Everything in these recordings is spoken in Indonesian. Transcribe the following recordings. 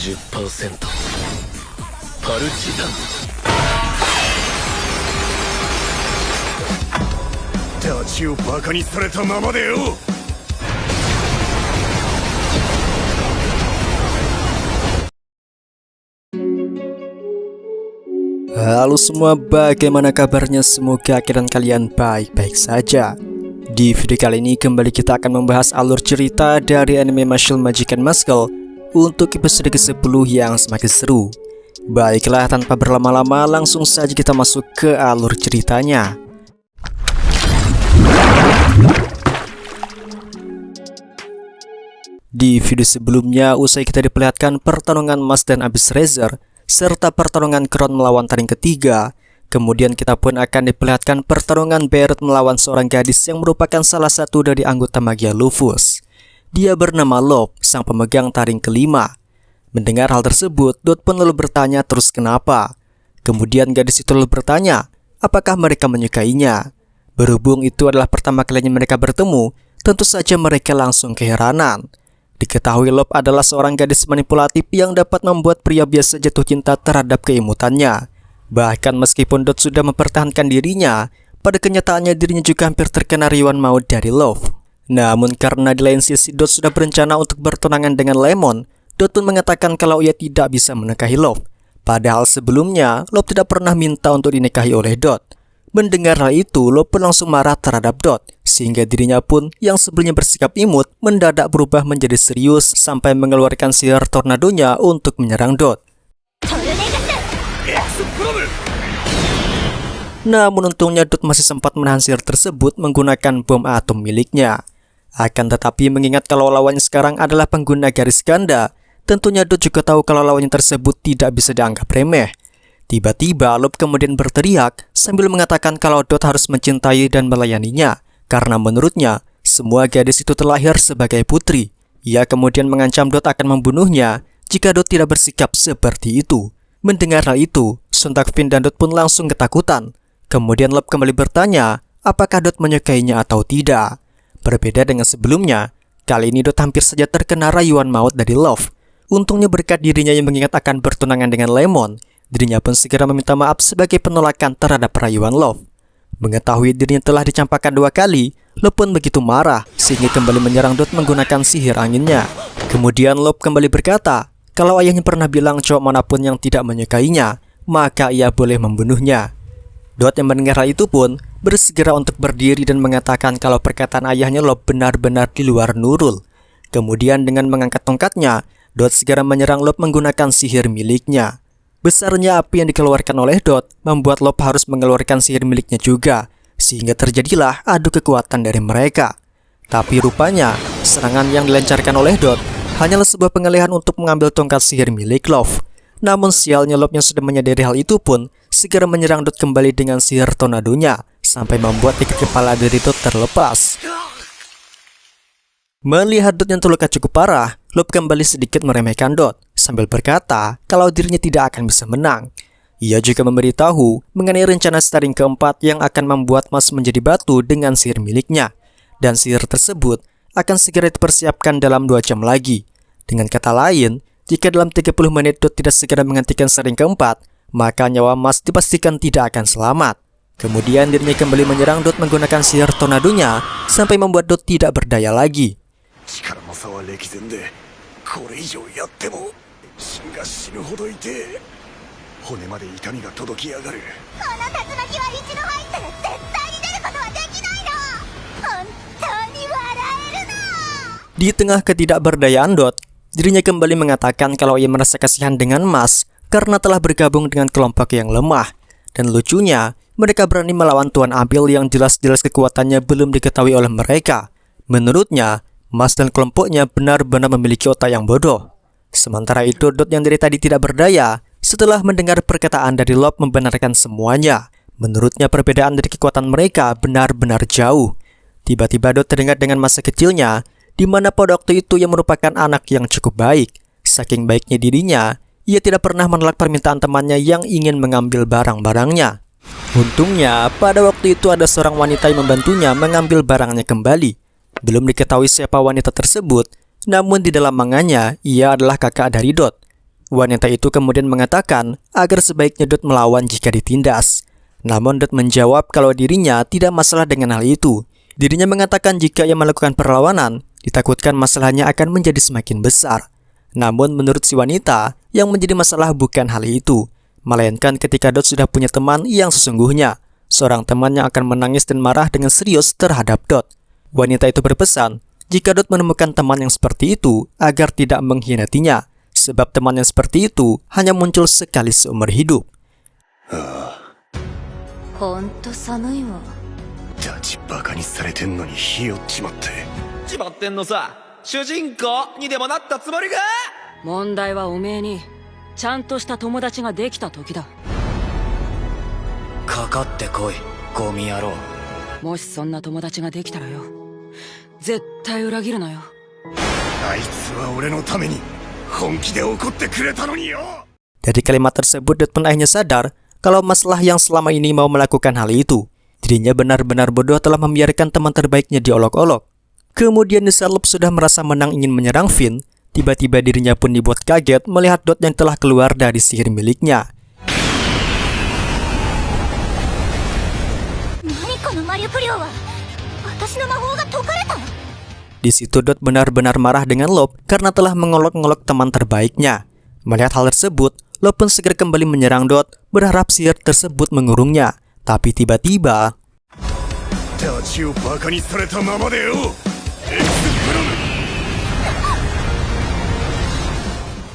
10%パルチザン。ダチをバカにされたままでよ。Halo semua, bagaimana kabarnya? Semoga keadaan kalian baik-baik saja. Di video kali ini kembali kita akan membahas alur cerita dari anime Mashle Majikan Muscle untuk episode ke-10 yang semakin seru. Baiklah, tanpa berlama-lama langsung saja kita masuk ke alur ceritanya. Di video sebelumnya, usai kita diperlihatkan pertarungan Mas dan Abyss Razor serta pertarungan Crown melawan taring ketiga, kemudian kita pun akan diperlihatkan pertarungan Barret melawan seorang gadis yang merupakan salah satu dari anggota Magia Lufus. Dia bernama Lop, sang pemegang taring kelima. Mendengar hal tersebut, Dot pun lalu bertanya terus kenapa. Kemudian gadis itu lalu bertanya, apakah mereka menyukainya. Berhubung itu adalah pertama kalinya mereka bertemu, tentu saja mereka langsung keheranan. Diketahui Lop adalah seorang gadis manipulatif yang dapat membuat pria biasa jatuh cinta terhadap keimutannya. Bahkan meskipun Dot sudah mempertahankan dirinya, pada kenyataannya dirinya juga hampir terkena rayuan maut dari Love. Namun karena di lain sisi Dot sudah berencana untuk bertunangan dengan Lemon, Dot pun mengatakan kalau ia tidak bisa menikahi Love. Padahal sebelumnya Love tidak pernah minta untuk dinikahi oleh Dot. Mendengar hal itu, Love pun langsung marah terhadap Dot, sehingga dirinya pun yang sebelumnya bersikap imut mendadak berubah menjadi serius sampai mengeluarkan sihir tornadonya untuk menyerang Dot. Namun untungnya Dot masih sempat menahan sihir tersebut menggunakan bom atom miliknya. Akan tetapi mengingat kalau lawannya sekarang adalah pengguna garis ganda, tentunya Dot juga tahu kalau lawannya tersebut tidak bisa dianggap remeh. Tiba-tiba Lop kemudian berteriak sambil mengatakan kalau Dot harus mencintai dan melayaninya, karena menurutnya semua gadis itu terlahir sebagai putri. Ia kemudian mengancam Dot akan membunuhnya jika Dot tidak bersikap seperti itu. Mendengar hal itu, sontak Finn dan Dot pun langsung ketakutan. Kemudian Lop kembali bertanya apakah Dot menyukainya atau tidak. Berbeda dengan sebelumnya, kali ini Dot hampir saja terkena rayuan maut dari Love. Untungnya berkat dirinya yang mengingat akan bertunangan dengan Lemon, dirinya pun segera meminta maaf sebagai penolakan terhadap rayuan Love. Mengetahui dirinya telah dicampakkan 2 kali, Love pun begitu marah sehingga kembali menyerang Dot menggunakan sihir anginnya. Kemudian Love kembali berkata kalau ayahnya pernah bilang cowok manapun yang tidak menyukainya, maka ia boleh membunuhnya. Dot yang mendengar hal itu pun bersegera untuk berdiri dan mengatakan kalau perkataan ayahnya Love benar-benar di luar nurul. Kemudian dengan mengangkat tongkatnya, Dot segera menyerang Love menggunakan sihir miliknya. Besarnya api yang dikeluarkan oleh Dot membuat Lop harus mengeluarkan sihir miliknya juga, sehingga terjadilah adu kekuatan dari mereka. Tapi rupanya, serangan yang dilancarkan oleh Dot hanyalah sebuah pengalihan untuk mengambil tongkat sihir milik Love. Namun sialnya Lop yang sudah menyadari hal itu pun segera menyerang Dot kembali dengan sihir tornadonya, sampai membuat ikat kepala dari Dot terlepas. Melihat Dot yang terluka cukup parah, Lop kembali sedikit meremehkan Dot sambil berkata kalau dirinya tidak akan bisa menang. Ia juga memberitahu mengenai rencana taring keempat yang akan membuat Mas menjadi batu dengan sihir miliknya, dan sihir tersebut akan segera dipersiapkan dalam 2 jam lagi. Dengan kata lain, jika dalam 30 menit Dot tidak segera menghentikan taring keempat, maka nyawa Mas dipastikan tidak akan selamat. Kemudian dirinya kembali menyerang Dot menggunakan sihir tornadonya sampai membuat Dot tidak berdaya lagi. Di tengah ketidakberdayaan Dot, dirinya kembali mengatakan kalau ia merasa kasihan dengan Mas karena telah bergabung dengan kelompok yang lemah. Dan lucunya, mereka berani melawan Tuan Abil yang jelas-jelas kekuatannya belum diketahui oleh mereka. Menurutnya, Mas dan kelompoknya benar-benar memiliki otak yang bodoh. Sementara itu, Dot yang dari tadi tidak berdaya, setelah mendengar perkataan dari Lop membenarkan semuanya. Menurutnya perbedaan dari kekuatan mereka benar-benar jauh. Tiba-tiba Dot teringat dengan masa kecilnya, di mana pada waktu itu ia merupakan anak yang cukup baik. Saking baiknya dirinya, ia tidak pernah menolak permintaan temannya yang ingin mengambil barang-barangnya. Untungnya, pada waktu itu ada seorang wanita yang membantunya mengambil barangnya kembali. Belum diketahui siapa wanita tersebut, namun di dalam manganya, ia adalah kakak dari Dot. Wanita itu kemudian mengatakan agar sebaiknya Dot melawan jika ditindas. Namun Dot menjawab kalau dirinya tidak masalah dengan hal itu. Dirinya mengatakan jika ia melakukan perlawanan, ditakutkan masalahnya akan menjadi semakin besar. Namun menurut si wanita, yang menjadi masalah bukan hal itu, melainkan ketika Dot sudah punya teman yang sesungguhnya, seorang teman yang akan menangis dan marah dengan serius terhadap Dot. Wanita itu berpesan, jika Dot menemukan teman yang seperti itu, agar tidak mengkhianatinya, sebab teman yang seperti itu hanya muncul sekali seumur hidup. ほんと寒いわ。ダチバカにされてんのにひよっちまって。決まってんのさ。主人公にでもなったつもりが。問題はおめえにちゃんとした友達ができた時だ。かかってこい、ゴミ野郎。もしそんな友達ができたらよ、絶対裏切るなよ。あいつは俺のために本気で怒ってくれたのによ。 Dari kalimat tersebut, Dot pun akhirnya sadar kalau masalah yang selama ini mau melakukan hal itu. Dirinya benar-benar bodoh telah membiarkan teman terbaiknya diolok-olok. Kemudian di saat Lop sudah merasa menang ingin menyerang Finn, tiba-tiba dirinya pun dibuat kaget melihat Dot yang telah keluar dari sihir miliknya. Di situ Dot benar-benar marah dengan Lop karena telah mengolok-ngolok teman terbaiknya. Melihat hal tersebut, Lop pun segera kembali menyerang Dot, berharap sihir tersebut mengurungnya. Tapi tiba-tiba,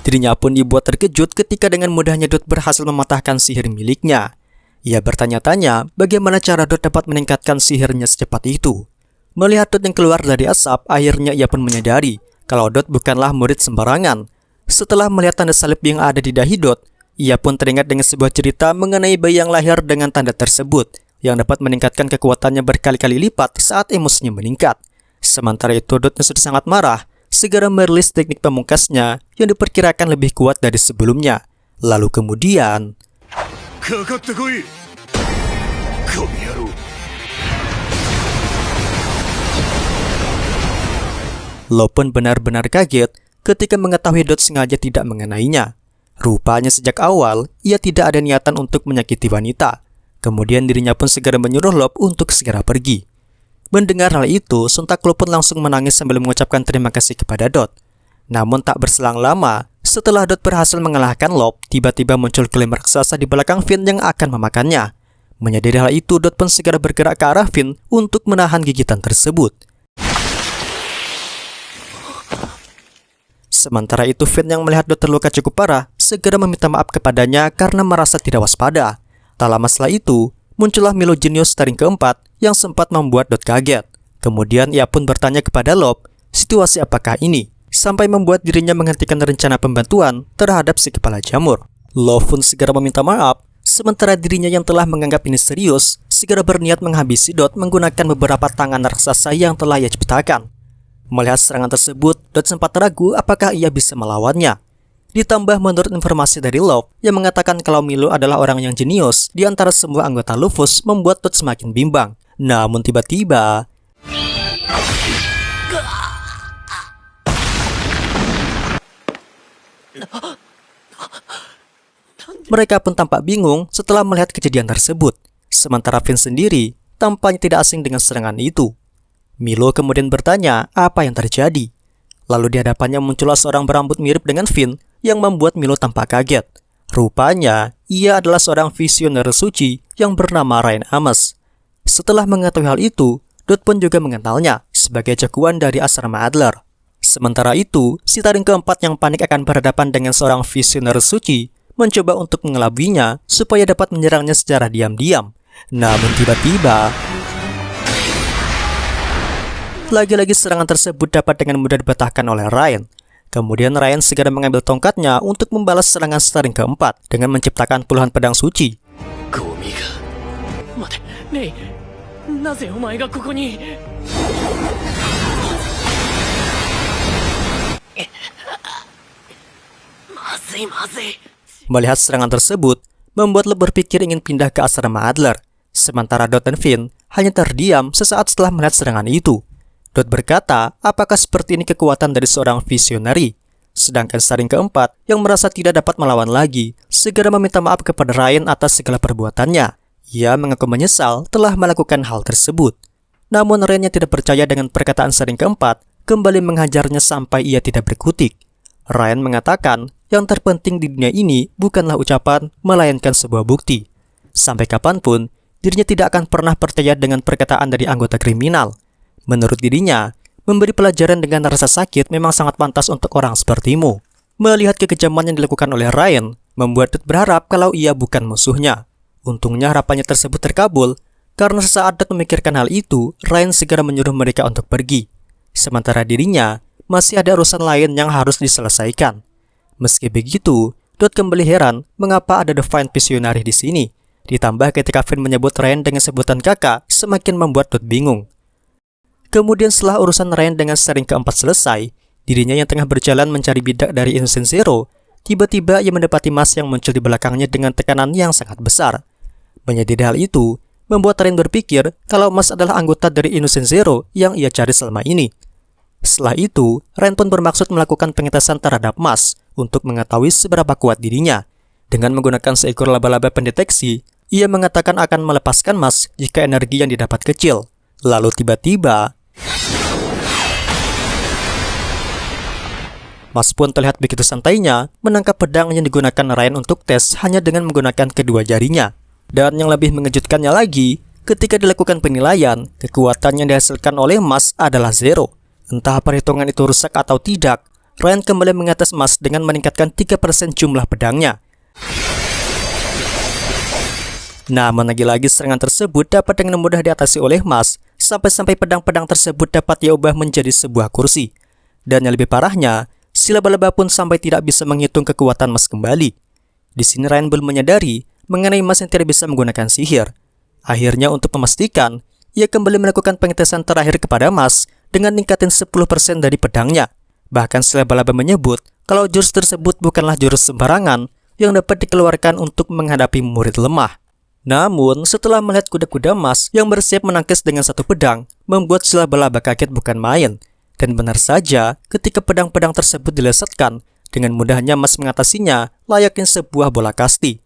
dirinya pun dibuat terkejut ketika dengan mudahnya Dot berhasil mematahkan sihir miliknya. Ia bertanya-tanya bagaimana cara Dot dapat meningkatkan sihirnya secepat itu. Melihat Dot yang keluar dari asap, akhirnya ia pun menyadari kalau Dot bukanlah murid sembarangan. Setelah melihat tanda salib yang ada di dahi Dot, ia pun teringat dengan sebuah cerita mengenai bayi yang lahir dengan tanda tersebut, yang dapat meningkatkan kekuatannya berkali-kali lipat saat emosinya meningkat. Sementara itu Dot yang sudah sangat marah, segera merilis teknik pamungkasnya yang diperkirakan lebih kuat dari sebelumnya. Lalu kemudian, Lo pun benar-benar kaget ketika mengetahui Dot sengaja tidak mengenainya. Rupanya sejak awal, ia tidak ada niatan untuk menyakiti wanita. Kemudian dirinya pun segera menyuruh Lop untuk segera pergi. Mendengar hal itu, sontak Lo pun langsung menangis sambil mengucapkan terima kasih kepada Dot. Namun tak berselang lama, setelah Dot berhasil mengalahkan Lop, tiba-tiba muncul klaim raksasa di belakang Finn yang akan memakannya. Menyadari hal itu, Dot pun segera bergerak ke arah Finn untuk menahan gigitan tersebut. Sementara itu, Finn yang melihat Dot terluka cukup parah, segera meminta maaf kepadanya karena merasa tidak waspada. Tak lama setelah itu, muncullah Milo jenius Staring keempat yang sempat membuat Dot kaget. Kemudian ia pun bertanya kepada Lop, situasi apakah ini? Sampai membuat dirinya menghentikan rencana pembantuan terhadap si kepala jamur. Lop pun segera meminta maaf, sementara dirinya yang telah menganggap ini serius, segera berniat menghabisi Dot menggunakan beberapa tangan raksasa yang telah ia ciptakan. Melihat serangan tersebut, Dot sempat ragu apakah ia bisa melawannya. Ditambah menurut informasi dari Lop yang mengatakan kalau Milo adalah orang yang jenius di antara semua anggota Lufus, membuat Dot semakin bimbang. Namun tiba-tiba, mereka pun tampak bingung setelah melihat kejadian tersebut. Sementara Finn sendiri tampaknya tidak asing dengan serangan itu. Milo kemudian bertanya apa yang terjadi. Lalu di hadapannya muncullah seorang berambut mirip dengan Finn yang membuat Milo tampak kaget. Rupanya, ia adalah seorang visioner suci yang bernama Ryan Ames. Setelah mengetahui hal itu, Dot pun juga mengenalnya sebagai jagoan dari asrama Adler. Sementara itu, si Taring keempat yang panik akan berhadapan dengan seorang visioner suci mencoba untuk mengelabuinya supaya dapat menyerangnya secara diam-diam. Namun tiba-tiba, lagi-lagi serangan tersebut dapat dengan mudah dipatahkan oleh Ryan. Kemudian Ryan segera mengambil tongkatnya untuk membalas serangan Staring keempat dengan menciptakan puluhan pedang suci. Melihat serangan tersebut, membuat Lop berpikir ingin pindah ke asrama Adler. Sementara Dot dan Finn hanya terdiam sesaat setelah melihat serangan itu. Dot berkata, apakah seperti ini kekuatan dari seorang visionary? Sedangkan Sharingan keempat yang merasa tidak dapat melawan lagi, segera meminta maaf kepada Rain atas segala perbuatannya. Ia mengaku menyesal telah melakukan hal tersebut. Namun Rain yang tidak percaya dengan perkataan Sharingan keempat kembali menghajarnya sampai ia tidak berkutik. Rain mengatakan yang terpenting di dunia ini bukanlah ucapan, melainkan sebuah bukti. Sampai kapanpun, dirinya tidak akan pernah percaya dengan perkataan dari anggota kriminal. Menurut dirinya, memberi pelajaran dengan rasa sakit memang sangat pantas untuk orang sepertimu. Melihat kekejaman yang dilakukan oleh Rain, membuat Dot berharap kalau ia bukan musuhnya. Untungnya harapannya tersebut terkabul, karena sesaat Dot memikirkan hal itu, Rain segera menyuruh mereka untuk pergi. Sementara dirinya, masih ada urusan lain yang harus diselesaikan. Meski begitu, Dot kembali heran mengapa ada Divine Visionary di sini. Ditambah ketika Finn menyebut Rain dengan sebutan kakak, semakin membuat Dot bingung. Kemudian setelah urusan Rain dengan Sharingan keempat selesai, dirinya yang tengah berjalan mencari bidak dari Innocent Zero, tiba-tiba ia mendapati Mas yang muncul di belakangnya dengan tekanan yang sangat besar. Menyadari hal itu, membuat Rain berpikir kalau Mas adalah anggota dari Innocent Zero yang ia cari selama ini. Setelah itu, Rain pun bermaksud melakukan pengetesan terhadap Mas untuk mengetahui seberapa kuat dirinya. Dengan menggunakan seekor laba-laba pendeteksi, ia mengatakan akan melepaskan Mas jika energi yang didapat kecil. Lalu tiba-tiba, Mas pun terlihat begitu santainya menangkap pedang yang digunakan Rain untuk tes hanya dengan menggunakan kedua jarinya. Dan yang lebih mengejutkannya lagi, ketika dilakukan penilaian, kekuatan yang dihasilkan oleh Mas adalah 0. Entah perhitungan itu rusak atau tidak, Rain kembali mengatas Mas dengan meningkatkan 3% jumlah pedangnya. Namun lagi-lagi serangan tersebut dapat dengan mudah diatasi oleh Mas, sampai-sampai pedang-pedang tersebut dapat ia ubah menjadi sebuah kursi. Dan yang lebih parahnya, si laba-laba pun sampai tidak bisa menghitung kekuatan Mas kembali. Di sini Rain belum menyadari mengenai Mas yang tidak bisa menggunakan sihir. Akhirnya untuk memastikan, ia kembali melakukan pengetesan terakhir kepada Mas dengan ningkatin 10% dari pedangnya. Bahkan si laba-laba menyebut kalau jurus tersebut bukanlah jurus sembarangan yang dapat dikeluarkan untuk menghadapi murid lemah. Namun, setelah melihat kuda-kuda Mas yang bersiap menangkis dengan satu pedang, membuat si laba-laba kaget bukan main. Dan benar saja, ketika pedang-pedang tersebut dilesatkan, dengan mudahnya Mas mengatasinya layaknya sebuah bola kasti.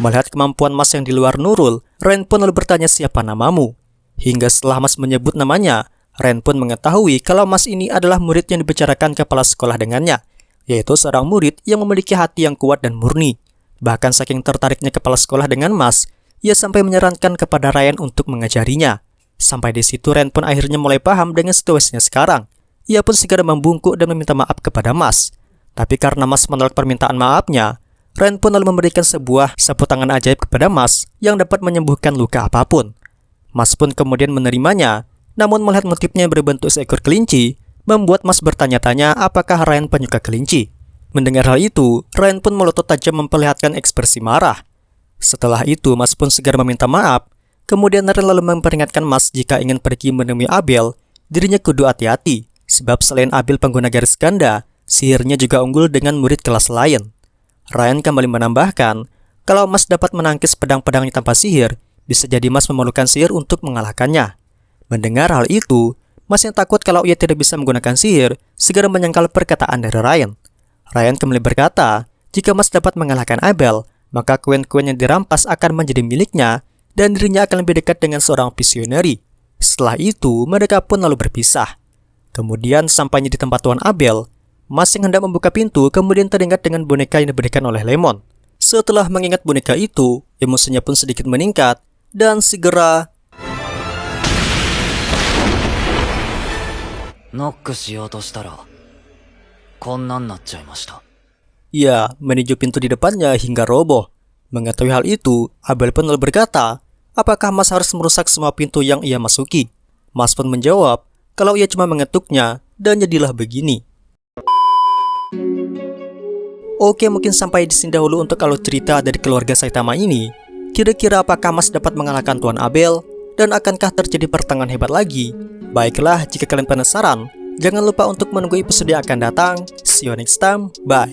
Melihat kemampuan Mas yang di luar nurul, Rain pun lalu bertanya siapa namamu. Hingga setelah Mas menyebut namanya, Rain pun mengetahui kalau Mas ini adalah murid yang dibicarakan kepala sekolah dengannya, yaitu seorang murid yang memiliki hati yang kuat dan murni. Bahkan saking tertariknya kepala sekolah dengan Mas, ia sampai menyarankan kepada Rain untuk mengajarinya. Sampai di situ Rain pun akhirnya mulai paham dengan situasinya sekarang. Ia pun segera membungkuk dan meminta maaf kepada Mas. Tapi karena Mas menolak permintaan maafnya, Rain pun lalu memberikan sebuah sapu tangan ajaib kepada Mas yang dapat menyembuhkan luka apapun. Mas pun kemudian menerimanya, namun melihat motifnya berbentuk seekor kelinci, membuat Mas bertanya-tanya apakah Rain penyuka kelinci. Mendengar hal itu, Rain pun melotot tajam memperlihatkan ekspresi marah. Setelah itu, Mas pun segera meminta maaf. Kemudian Rain lalu memperingatkan Mas jika ingin pergi menemui Abel, dirinya kudu hati-hati, sebab selain Abel pengguna garis ganda, sihirnya juga unggul dengan murid kelas lain. Rain kembali menambahkan, kalau Mas dapat menangkis pedang-pedangnya tanpa sihir, bisa jadi Mas memerlukan sihir untuk mengalahkannya. Mendengar hal itu, Mas yang takut kalau ia tidak bisa menggunakan sihir, segera menyangkal perkataan dari Rain. Rain kembali berkata, jika Mas dapat mengalahkan Abel, maka koin-koin yang dirampas akan menjadi miliknya, dan dirinya akan lebih dekat dengan seorang visionary. Setelah itu, mereka pun lalu berpisah. Kemudian, sampainya di tempat Tuan Abel, Mas yang hendak membuka pintu kemudian teringat dengan boneka yang diberikan oleh Lemon. Setelah mengingat boneka itu, emosinya pun sedikit meningkat, dan segera ia menuju pintu di depannya hingga roboh. Mengetahui hal itu, Abel pun lalu berkata, apakah Mas harus merusak semua pintu yang ia masuki? Mas pun menjawab, kalau ia cuma mengetuknya, dan jadilah begini. Oke, mungkin sampai di sini dahulu untuk alur cerita dari keluarga Saitama ini. Kira-kira apakah Mas dapat mengalahkan Tuan Abel? Dan akankah terjadi pertengahan hebat lagi? Baiklah, jika kalian penasaran, jangan lupa untuk menunggu episode yang akan datang. See you next time, bye.